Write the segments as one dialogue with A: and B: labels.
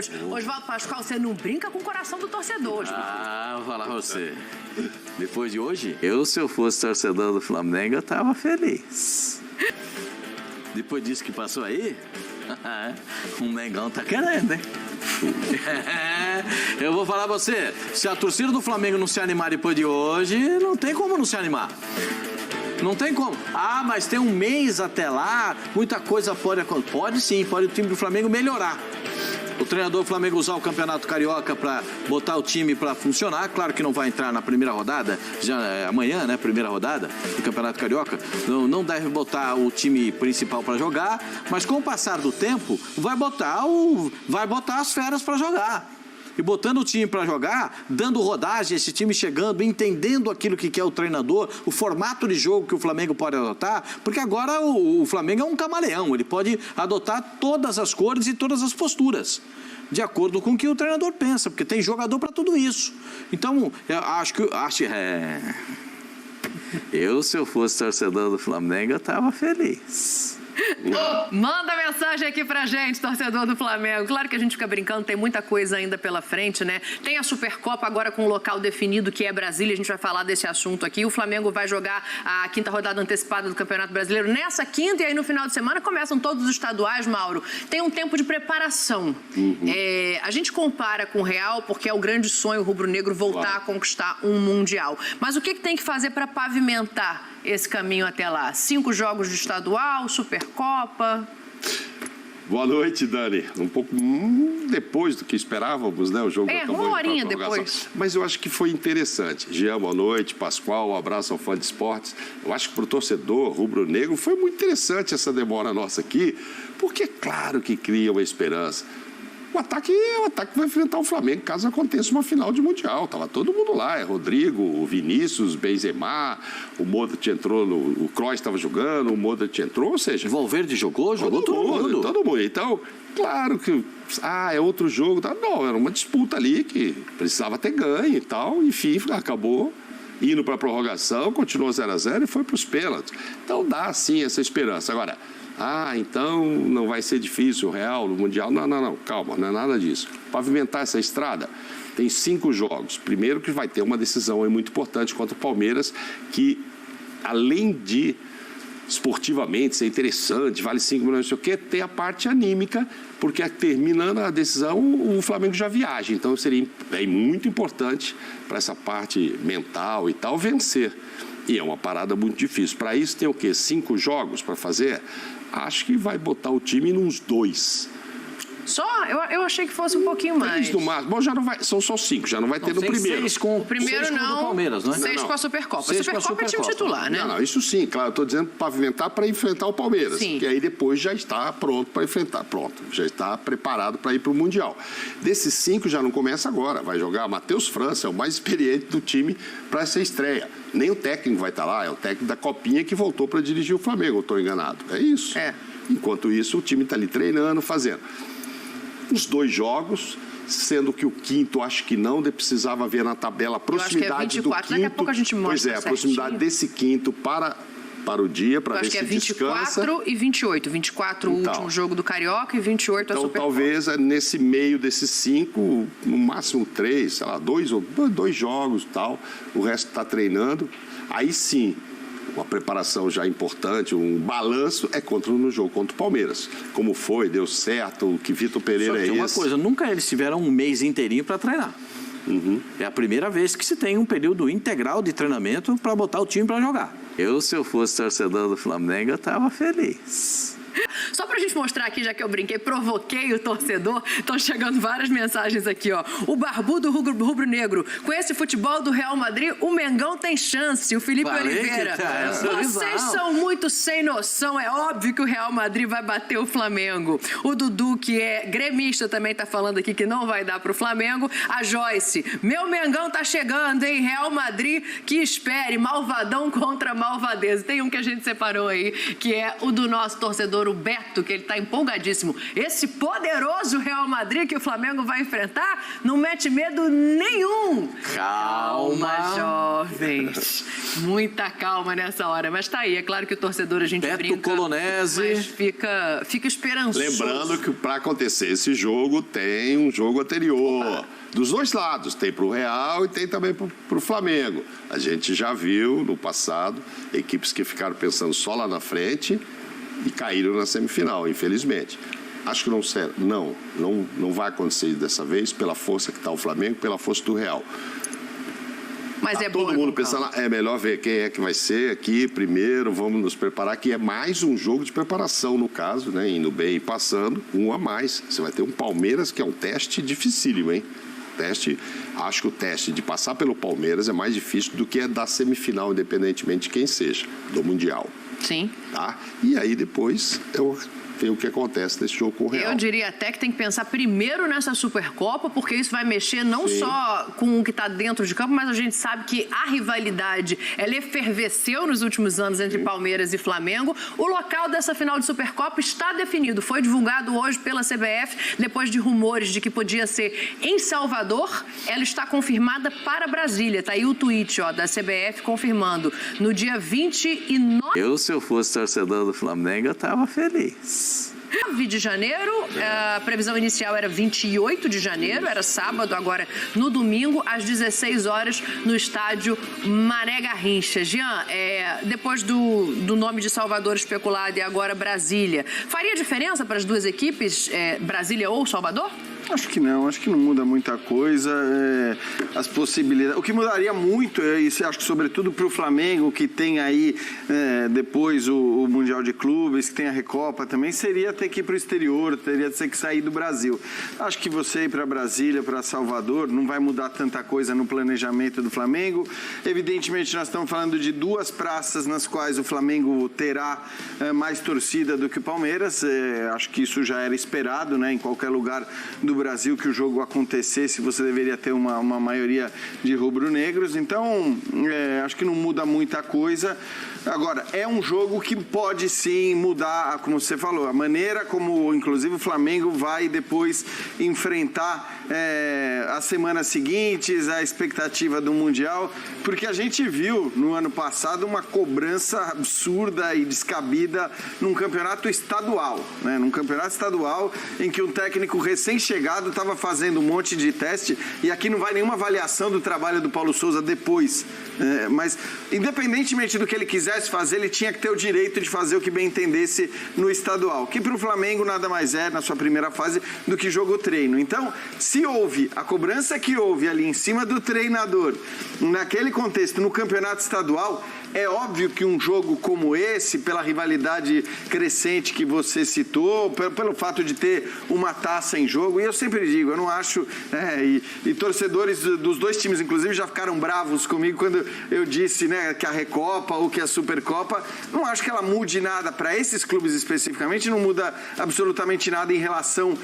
A: Deus. Oswaldo Pascoal, você não brinca com o coração do torcedor, Oswaldo.
B: Vou falar pra você. Depois de hoje, se eu fosse torcedor do Flamengo, eu tava feliz. Depois disso que passou aí, o Mengão tá querendo, hein? Eu vou falar pra você, se a torcida do Flamengo não se animar depois de hoje, não tem como não se animar. Não tem como. Mas tem um mês até lá, muita coisa pode acontecer. Pode sim, pode o time do Flamengo melhorar. O treinador do Flamengo usar o Campeonato Carioca para botar o time para funcionar. Claro que não vai entrar na primeira rodada, já amanhã, né? Primeira rodada do Campeonato Carioca. Não deve botar o time principal para jogar, mas com o passar do tempo, vai botar as feras para jogar. E botando o time para jogar, dando rodagem, esse time chegando, entendendo aquilo que quer o treinador, o formato de jogo que o Flamengo pode adotar, porque agora o Flamengo é um camaleão, ele pode adotar todas as cores e todas as posturas, de acordo com o que o treinador pensa, porque tem jogador para tudo isso. Então, se eu fosse torcedor do Flamengo, eu estava feliz.
A: Manda mensagem aqui pra gente, torcedor do Flamengo. Claro que a gente fica brincando, tem muita coisa ainda pela frente, né? Tem a Supercopa agora com um local definido, que é Brasília. A gente vai falar desse assunto aqui. O Flamengo vai jogar a quinta rodada antecipada do Campeonato Brasileiro nessa quinta, e aí no final de semana começam todos os estaduais, Mauro. Tem um tempo de preparação. A gente compara com o Real, porque é o grande sonho rubro-negro voltar a conquistar um Mundial. Mas o que tem que fazer para pavimentar esse caminho até lá? 5 jogos de estadual, Supercopa.
C: Boa noite, Dani. Um pouco depois do que esperávamos, né? O jogo acabou
A: uma horinha depois.
C: Mas eu acho que foi interessante. Jean, boa noite. Pascoal, um abraço ao fã de esportes. Eu acho que para o torcedor rubro-negro foi muito interessante essa demora nossa aqui, porque é claro que cria uma esperança. O ataque vai enfrentar o Flamengo caso aconteça uma final de Mundial. Estava todo mundo lá, Rodrigo, o Vinícius, Benzema, o Modric entrou, o Kroos estava jogando, o Modric entrou, ou seja...
B: O Valverde jogou todo mundo.
C: Todo mundo. Então, claro que... é outro jogo. Não, era uma disputa ali que precisava ter ganho e tal. Enfim, acabou indo para a prorrogação, continuou 0-0 e foi para os pênaltis. Então, dá, sim, essa esperança. Agora... então não vai ser difícil o Real no Mundial. Não, calma, não é nada disso. Pavimentar essa estrada, tem 5 jogos. Primeiro que vai ter uma decisão aí muito importante contra o Palmeiras, que além de esportivamente ser interessante, vale 5 milhões, não sei o quê, tem a parte anímica, porque terminando a decisão, o Flamengo já viaja. Então seria muito importante para essa parte mental e tal vencer. E é uma parada muito difícil. Para isso tem o quê? 5 jogos para fazer? Acho que vai botar o time nos 2.
A: Só? Eu achei que fosse um pouquinho mais.
C: 3 no máximo. Bom, já não vai, são só 5, já não vai ter no primeiro.
B: 6 com
A: o primeiro
B: 6
A: não,
B: com o Palmeiras, né?
A: 6 com a Supercopa. A Supercopa é time titular, né?
C: Não, isso sim, claro, eu estou dizendo pavimentar para enfrentar o Palmeiras.
A: Sim.
C: Que aí depois já está pronto para enfrentar. Pronto, já está preparado para ir para o Mundial. Desses 5 já não começa agora, vai jogar Matheus França, é o mais experiente do time para essa estreia. Nem o técnico vai estar lá, é o técnico da Copinha que voltou para dirigir o Flamengo, eu estou enganado. É isso. Enquanto isso, o time está ali treinando, fazendo. Os 2 jogos, sendo que o quinto, acho que não, precisava ver na tabela a proximidade do quinto.
A: Daqui a pouco a gente mostra.
C: Pois é, a proximidade desse quinto para o dia, para ver se descansa.
A: Eu acho que é 24 e 28. 24 o último jogo do Carioca e 28 a Supercopa.
C: Então, talvez nesse meio desses 5, no máximo 3, sei lá, 2 jogos e tal, o resto está treinando. Aí sim, uma preparação já importante, um balanço no jogo contra o Palmeiras. Como foi, deu certo, o que Vitor Pereira é esse.
B: Uma coisa, nunca eles tiveram um mês inteirinho para treinar. É a primeira vez que se tem um período integral de treinamento para botar o time para jogar. Se eu fosse torcedor do Flamengo, eu estava feliz.
A: Só pra gente mostrar aqui, já que eu brinquei, provoquei o torcedor, estão chegando várias mensagens aqui, ó. O barbudo rubro-negro, com esse futebol do Real Madrid, o Mengão tem chance. O Felipe Oliveira, vocês são muito sem noção, é óbvio que o Real Madrid vai bater o Flamengo. O Dudu, que é gremista, também tá falando aqui que não vai dar pro Flamengo. A Joyce, meu Mengão tá chegando, hein? Real Madrid, que espere, malvadão contra malvadeza. Tem um que a gente separou aí, que é o do nosso torcedor torcedor, o Beto, que ele está empolgadíssimo. Esse poderoso Real Madrid que o Flamengo vai enfrentar não mete medo nenhum.
B: Calma,
A: jovens. Muita calma nessa hora. Mas tá aí, é claro que o torcedor a gente
B: Beto
A: brinca.
B: Colonese.
A: Mas fica esperançoso.
C: Lembrando que para acontecer esse jogo, tem um jogo anterior. Dos dois lados, tem para o Real e tem também para o Flamengo. A gente já viu no passado equipes que ficaram pensando só lá na frente e caíram na semifinal, infelizmente. Acho que não vai acontecer dessa vez pela força que está o Flamengo, pela força do Real.
A: Mas
C: tá
A: é bom,
C: todo mundo pensando, é melhor ver quem é que vai ser aqui primeiro, vamos nos preparar, que é mais um jogo de preparação, no caso, né? Indo bem e passando, um a mais. Você vai ter um Palmeiras que é um teste dificílimo, hein? Acho que o teste de passar pelo Palmeiras é mais difícil do que é da semifinal, independentemente de quem seja, do Mundial.
A: Sim.
C: Tá? E aí depois ver o que acontece nesse jogo com o Real.
A: Eu diria até que tem que pensar primeiro nessa Supercopa, porque isso vai mexer não só com o que está dentro de campo, mas a gente sabe que a rivalidade, ela efervesceu nos últimos anos entre Palmeiras e Flamengo. O local dessa final de Supercopa está definido. Foi divulgado hoje pela CBF, depois de rumores de que podia ser em Salvador. Ela está confirmada para Brasília. Tá aí o tweet da CBF confirmando. No dia 29...
B: Se eu fosse torcedor do Flamengo, eu estava feliz.
A: 9 de janeiro, a previsão inicial era 28 de janeiro, era sábado, agora no domingo, às 16 horas, no estádio Mané Garrincha. Jean, depois do nome de Salvador especulado e agora Brasília, faria diferença para as duas equipes, Brasília ou Salvador?
D: Acho que não muda muita coisa. As possibilidades. O que mudaria muito, isso acho que sobretudo para o Flamengo, que tem aí depois o Mundial de Clubes, que tem a Recopa também, seria ter que ir para o exterior, teria de ser que sair do Brasil. Acho que você ir para Brasília, para Salvador, não vai mudar tanta coisa no planejamento do Flamengo. Evidentemente, nós estamos falando de duas praças nas quais o Flamengo terá mais torcida do que o Palmeiras. Acho que isso já era esperado, né? Em qualquer lugar do Brasil que o jogo acontecesse, você deveria ter uma maioria de rubro-negros. Então, acho que não muda muita coisa. Agora, é um jogo que pode sim mudar, como você falou, a maneira como, inclusive, o Flamengo vai depois enfrentar as semanas seguintes, a expectativa do Mundial, porque a gente viu no ano passado uma cobrança absurda e descabida num campeonato estadual, né? Num campeonato estadual em que um técnico recém-chegado estava fazendo um monte de teste, e aqui não vai nenhuma avaliação do trabalho do Paulo Souza depois, mas independentemente do que ele quisesse fazer, ele tinha que ter o direito de fazer o que bem entendesse no estadual, que para o Flamengo nada mais é, na sua primeira fase, do que jogo-treino. Então, se houve a cobrança que houve ali em cima do treinador, naquele contexto, no campeonato estadual, é óbvio que um jogo como esse, pela rivalidade crescente que você citou, pelo fato de ter uma taça em jogo, e eu sempre digo, eu não acho, e torcedores dos dois times, inclusive, já ficaram bravos comigo quando eu disse, né, que a Recopa ou que a Supercopa, não acho que ela mude nada para esses clubes especificamente, não muda absolutamente nada em relação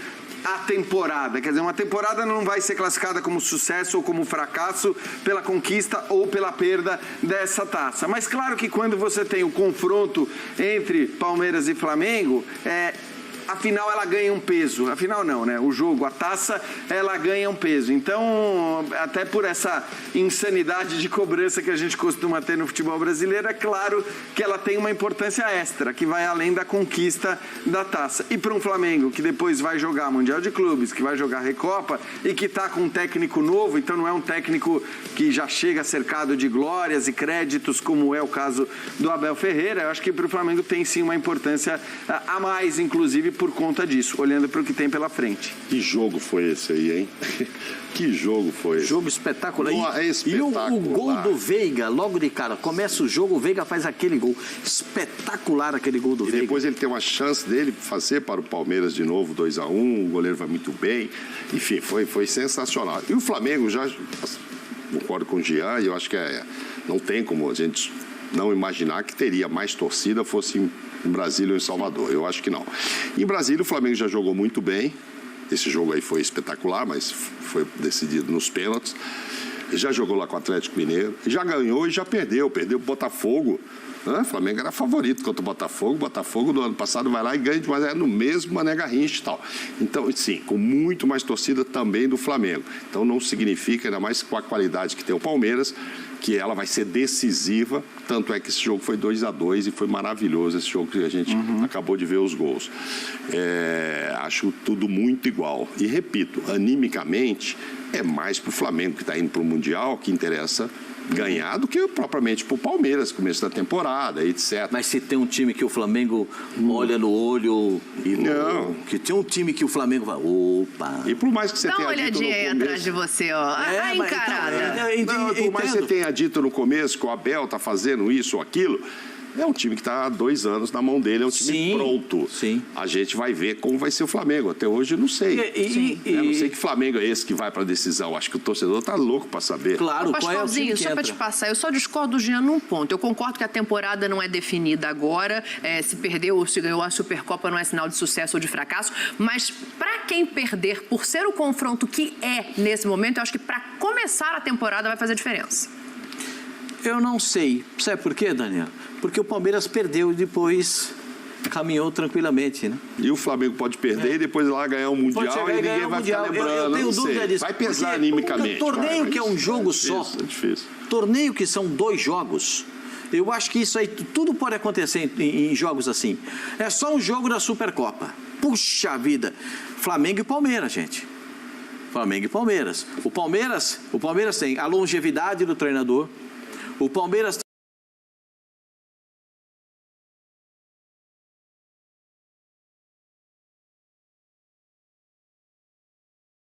D: à temporada. Quer dizer, uma temporada não vai ser classificada como sucesso ou como fracasso pela conquista ou pela perda dessa taça. Mas claro que quando você tem o confronto entre Palmeiras e Flamengo, afinal ela ganha um peso. Afinal não, né? O jogo, a taça, ela ganha um peso. Então, até por essa insanidade de cobrança que a gente costuma ter no futebol brasileiro, é claro que ela tem uma importância extra, que vai além da conquista da taça. E para um Flamengo que depois vai jogar Mundial de Clubes, que vai jogar Recopa e que está com um técnico novo, então não é um técnico que já chega cercado de glórias e créditos, como é o caso do Abel Ferreira, eu acho que para o Flamengo tem sim uma importância a mais, inclusive, por conta disso, olhando para o que tem pela frente.
C: Que jogo foi esse aí, hein? Que jogo foi esse?
B: Jogo espetacular.
C: Espetacular.
B: E o gol do Veiga, logo de cara, começa o jogo, o Veiga faz aquele gol. Espetacular aquele gol do Veiga.
C: E depois ele tem uma chance dele fazer para o Palmeiras de novo, 2-1, o goleiro vai muito bem. Enfim, foi sensacional. E o Flamengo, já concordo com o Jean, e eu acho que não tem como a gente não imaginar que teria mais torcida, fosse em Brasília ou em Salvador. Eu acho que não. Em Brasília, o Flamengo já jogou muito bem. Esse jogo aí foi espetacular, mas foi decidido nos pênaltis. Ele já jogou lá com o Atlético Mineiro, já ganhou e já perdeu. Perdeu o Botafogo. O Flamengo era favorito contra o Botafogo. O Botafogo do ano passado vai lá e ganha, mas é no mesmo Mané Garrincha e tal. Então, sim, com muito mais torcida também do Flamengo. Então, não significa, ainda mais com a qualidade que tem o Palmeiras, que ela vai ser decisiva. Tanto é que esse jogo foi 2-2 e foi maravilhoso esse jogo que a gente acabou de ver os gols. Acho tudo muito igual. E, repito, animicamente, é mais para o Flamengo que está indo para o Mundial, que interessa ganhar do que propriamente para o Palmeiras, começo da temporada, etc.
B: Mas se tem um time que o Flamengo olha no olho e
C: não.
B: Que tem um time que o Flamengo vai, opa.
C: E por mais que você
A: Dá
C: tenha
A: uma
C: dito no
A: olhadinha aí
C: começo,
A: atrás de você, ó. A
B: mas
A: encarada.
C: não, por mais que você tenha dito no começo que o Abel está fazendo isso ou aquilo, é um time que está há 2 anos na mão dele, é um time pronto.
B: Sim.
C: A gente vai ver como vai ser o Flamengo. Até hoje eu não sei. Eu não sei que Flamengo é esse que vai para a decisão. Acho que o torcedor está louco para saber.
B: Claro, qual é o time
A: Pascoalzinho,
B: que
A: só para
B: entra?
A: te passar, eu só discordo do Jean num ponto. Eu concordo que a temporada não é definida agora, se perdeu ou se ganhou a Supercopa não é sinal de sucesso ou de fracasso, mas para quem perder, por ser o confronto que é nesse momento, eu acho que para começar a temporada vai fazer diferença.
B: Eu não sei. Sabe por quê, Daniel? Porque o Palmeiras perdeu e depois caminhou tranquilamente, né?
C: E o Flamengo pode perder e depois ir lá ganhar o Mundial e ninguém vai ficar lembrando.
B: Eu tenho
C: não sei.
B: dúvida disso.
C: Vai pesar
B: Porque
C: animicamente.
B: torneio que é um jogo só.
C: É difícil.
B: Torneio que são 2 jogos. Eu acho que isso aí, tudo pode acontecer em jogos assim. É só um jogo da Supercopa. Puxa vida. Flamengo e Palmeiras, gente. Flamengo e Palmeiras. O Palmeiras tem a longevidade do treinador. O Palmeiras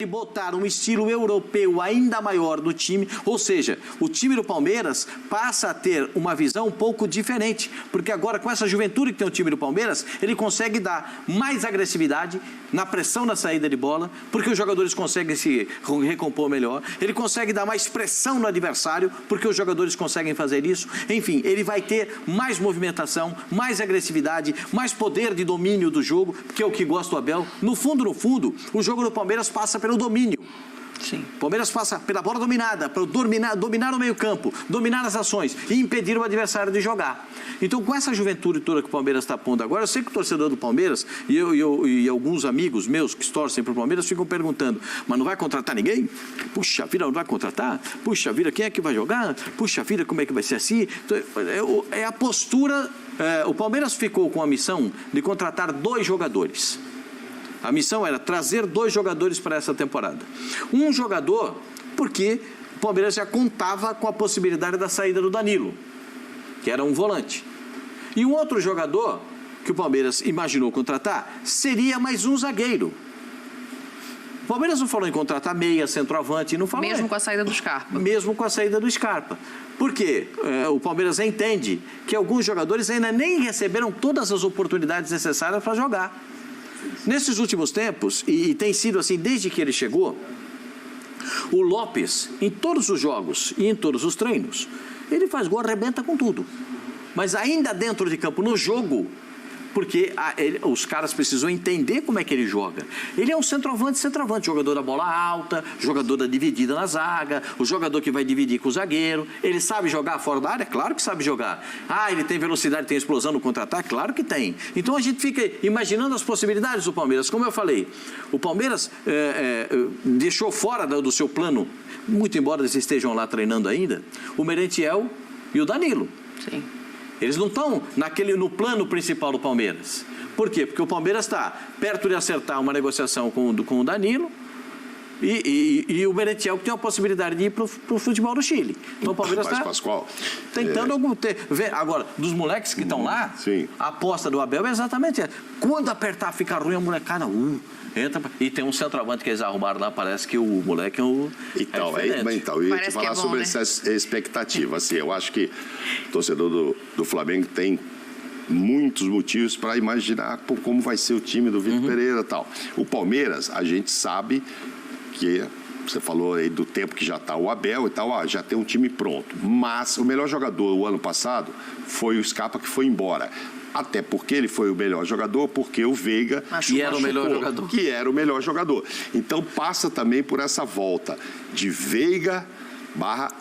B: de botar um estilo europeu ainda maior no time, ou seja, o time do Palmeiras passa a ter uma visão um pouco diferente, porque agora com essa juventude que tem o time do Palmeiras, ele consegue dar mais agressividade na pressão na saída de bola, porque os jogadores conseguem se recompor melhor, ele consegue dar mais pressão no adversário, porque os jogadores conseguem fazer isso, enfim, ele vai ter mais movimentação, mais agressividade, mais poder de domínio do jogo, que é o que gosta o Abel. No fundo, o jogo do Palmeiras passa pelo domínio. Sim. O Palmeiras passa pela bola dominada, para dominar o meio-campo, dominar as ações e impedir o adversário de jogar. Então, com essa juventude toda que o Palmeiras está pondo agora, eu sei que o torcedor do Palmeiras e alguns amigos meus que torcem para o Palmeiras ficam perguntando, mas não vai contratar ninguém? Puxa vida, não vai contratar? Puxa vida, quem é que vai jogar? Puxa vida, como é que vai ser assim? É a postura. O Palmeiras ficou com a missão de contratar 2 jogadores. A missão era trazer 2 jogadores para essa temporada. Um jogador, porque o Palmeiras já contava com a possibilidade da saída do Danilo, que era um volante. E um outro jogador, que o Palmeiras imaginou contratar, seria mais um zagueiro. O Palmeiras não falou em contratar meia, centroavante, não falou.
A: Mesmo com a saída do Scarpa.
B: Mesmo com a saída do Scarpa. Por quê? O Palmeiras entende que alguns jogadores ainda nem receberam todas as oportunidades necessárias para jogar. Nesses últimos tempos, e tem sido assim desde que ele chegou, o Lopes, em todos os jogos e em todos os treinos, ele faz gol, arrebenta com tudo. Mas ainda dentro de campo, no jogo, porque os caras precisam entender como é que ele joga. Ele é um centroavante, jogador da bola alta, jogador da dividida na zaga, o jogador que vai dividir com o zagueiro. Ele sabe jogar fora da área? Claro que sabe jogar. Ele tem velocidade, tem explosão no contra-ataque? Claro que tem. Então a gente fica imaginando as possibilidades do Palmeiras. Como eu falei, o Palmeiras deixou fora do seu plano, muito embora eles estejam lá treinando ainda, o Merentiel e o Danilo.
A: Sim.
B: Eles não estão no plano principal do Palmeiras. Por quê? Porque o Palmeiras está perto de acertar uma negociação com o Danilo e o Merentiel que tem a possibilidade de ir para o futebol do Chile. Então o Palmeiras está tentando ver. Agora, dos moleques que estão lá,
C: sim,
B: a aposta do Abel é exatamente essa. Quando apertar, ficar ruim, a molecada entra. E tem um centroavante que eles arrumaram lá, parece que o moleque é o.
C: Então, eu ia te falar sobre essa expectativa. Assim, eu acho que o torcedor do Flamengo tem muitos motivos para imaginar como vai ser o time do Vitor Pereira e tal. O Palmeiras, a gente sabe que você falou aí do tempo que já está o Abel e tal, já tem um time pronto. Mas o melhor jogador o ano passado foi o Scarpa, que foi embora. Até porque ele foi o melhor jogador, porque o Veiga
B: que era o melhor jogador.
C: Que era o melhor jogador. Então passa também por essa volta de Veiga,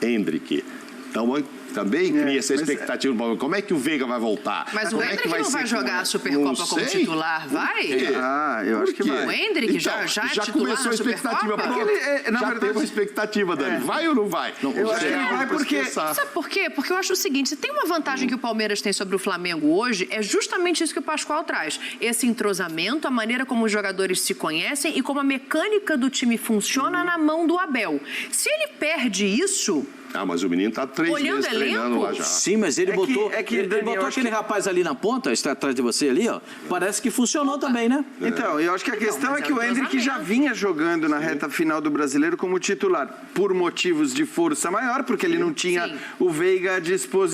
C: Hendrick. Então, também cria essa expectativa. Como é que o Veiga vai voltar?
A: Mas o Hendrick não vai jogar a
C: Não
A: Supercopa como
C: sei.
A: titular, vai?
D: Eu acho que vai.
A: O Hendrick
C: Então,
A: já é
C: já
A: titular
C: começou a
A: na
C: expectativa.
A: Supercopa?
C: Porque ele, na verdade, teve uma expectativa, Dani. Vai ou não vai?
D: Eu acho que ele vai porque...
A: Sabe por quê? Porque eu acho o seguinte, se tem uma vantagem que o Palmeiras tem sobre o Flamengo hoje, é justamente isso que o Pascoal traz. Esse entrosamento, a maneira como os jogadores se conhecem e como a mecânica do time funciona na mão do Abel. Se ele perde isso...
C: Mas o menino tá 3
A: Olhando
C: meses treinando
A: elenco?
C: lá já.
B: Sim, mas ele botou, ele
D: Daniel,
B: botou aquele rapaz ali na ponta, está atrás de você ali, ó. Parece que funcionou também, né?
D: Então, eu acho que a questão
A: mas
D: é que
A: é um
D: o Hendrick já
A: entrosamento.
D: vinha jogando na reta final do Brasileiro como titular, por motivos de força maior, porque ele não tinha
A: Sim.
D: o Veiga à disposição.